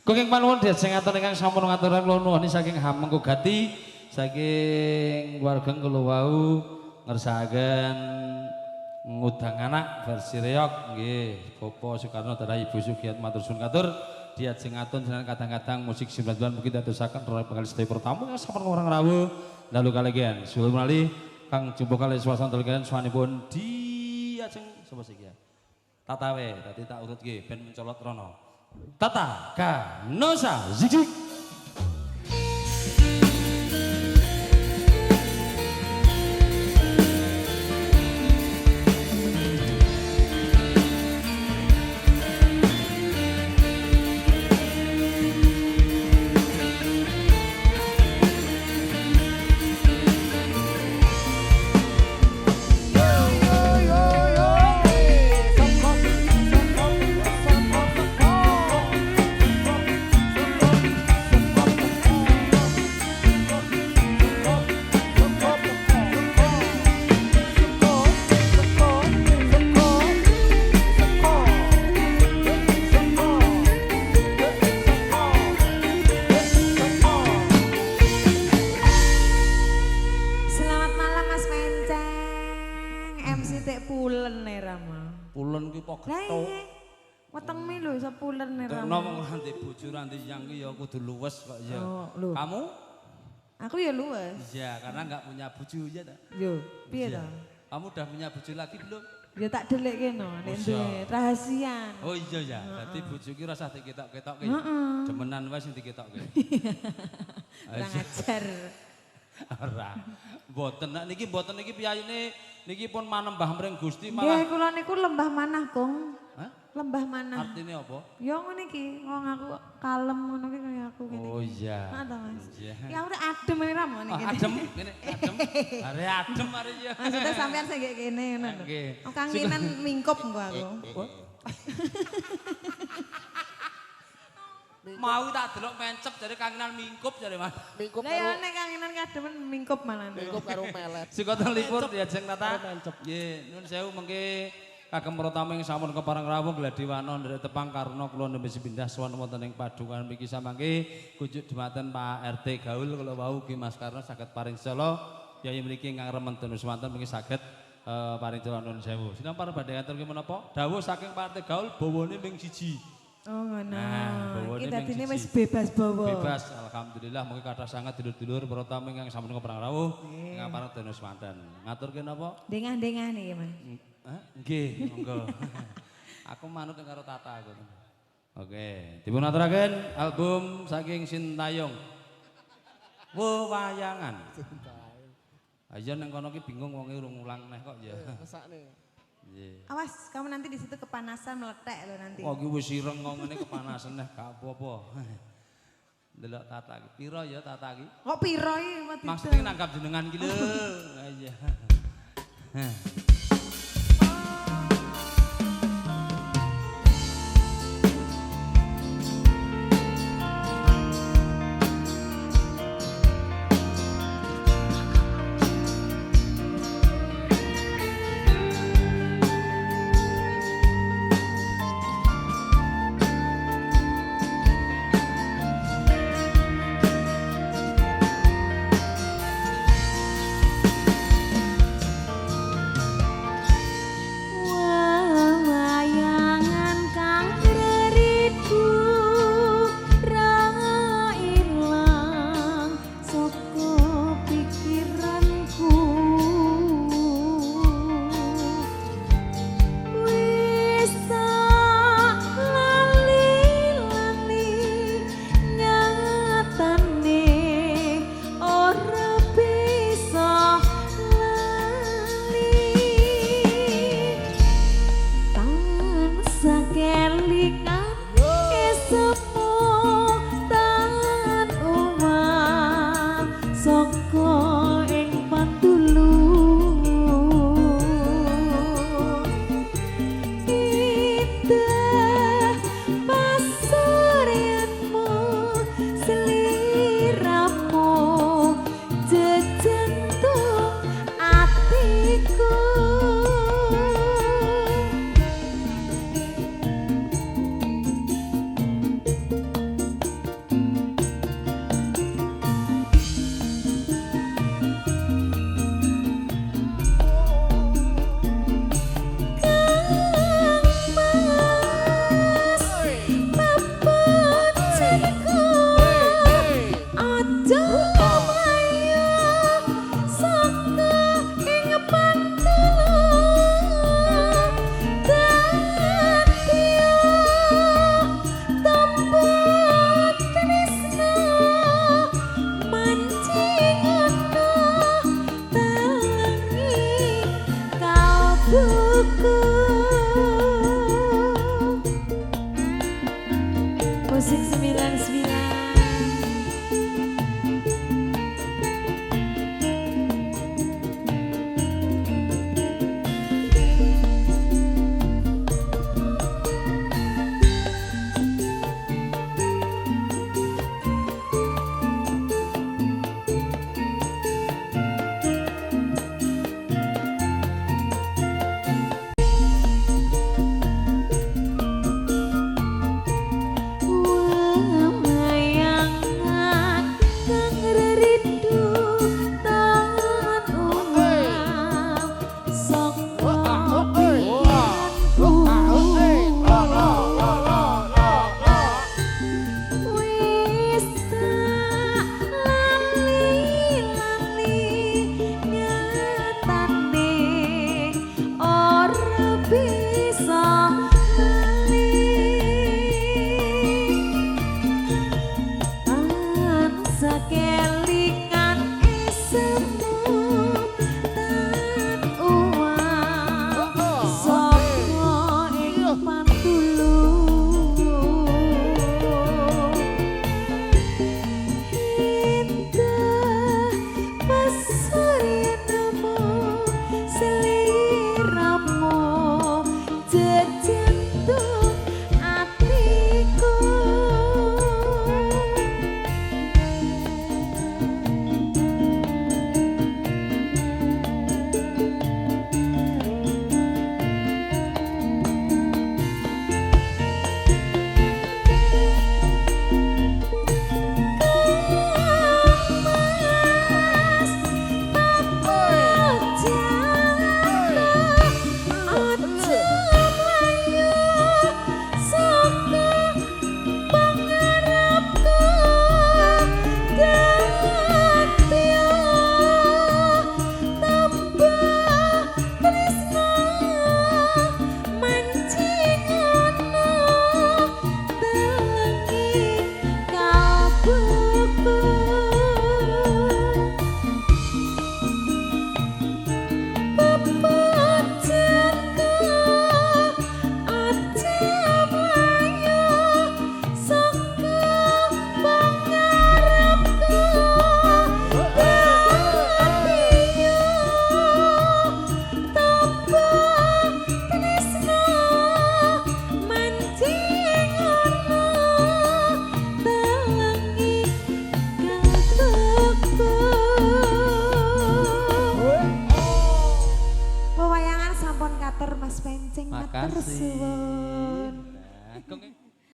Kenging panuwun diajengaken ingkang sampun ngaturaken kula nuwun saking Hamengku Gati saking warga kula wau ngersakaken ngudang anak versi reok nggih Bapak Soekarno darah Ibu Sugiat matur suwun katur diajengaken jenengan kadang-kadang musik 90-an mungkin dadosaken roh pengali sedaya pertamu yang sampun orang rawuh lalu kalian sulul melalui Kang jumpa kali swasana kalian suwanipun diajeng sapa sik ya Tatawe tadi tak urut nggih ben mencolot rono Tata Kanosa Zik kudu luwes kok ya. Oh, kamu? Aku ya luwes. Iya, karena enggak punya bojo ya ta. Yo, piye ta? Kamu udah punya bojo lagi belum? Ya tak delik kene nek duwe rahasia. Oh iya ya, dadi bojo ki ora usah diketok-ketokke. Demenan wae sing diketokke. Kurang ajar. Ora. Mboten niki mboten niki piyayine niki pun manembah mring Gusti malah. Nggih, kula niku lembah manah, Kong. Hah? Lembah manah. Artine apa? Ya ngene iki, wong aku kalem ngono ki kaya aku kene. Oh iya. Ngono Mas. Iya. Ya udah adem iki ramu niki. Adem, ngene adem. Are adem are ya. Maksudnya sampean sing kene ngono lho. Nggih. Kangenan mingkup engko aku. Mau tak delok mencep jare kangenan mingkup jare Mas. Mingkup karo. Lah ya nek kangenan kademen mingkup malah. Mingkup karo melet. Sikoten lipur diajeng Tata. Nggih, nuwun sewu mengke kagem pratama ing sampun kepareng rawuh gladi wana nderek tepang karena kula nembe pindah sowan wonten ing padungan mriki samangke kujuk dumateng Pak RT Gaul kula wau Ki Mas Karno saged paring sela yai mriki ingkang remen dunus wonten mriki saged paring kula nuwun sewu. Sinampa badhe aturke menapa? Dawuh saking Pak RT Gaul bawane ming siji. Oh ngono. Nah, iki dadine wis bebas bawa. Bebas, alhamdulillah mungkin kathah sangat dulur-dulur pratama ingkang sampun kepareng rawuh ingkang pareng dunus wonten. Ngaturke napa? Dengah-dengah niki, Mas. Nggih, monggo. Aku manut karo Tata aku. Oke, dipun aturaken album saking Sintayong. Wewayangan. Sintayong. Aja nang kono ki bingung wonge urung ulang neh kok ya. Mesakne. Nggih. Awas, kamu nanti di situ kepanasan meletek loh nanti. Kok ki wis ireng kok ngene kepanasan neh gak apa-apa. Delok Tata ki. Piro ya Tata ki? Kok piro iki? Maksudnya nanggap jenengan ki lho. Iya. Musik 99. Mas Pencing matur suwun. Makasih.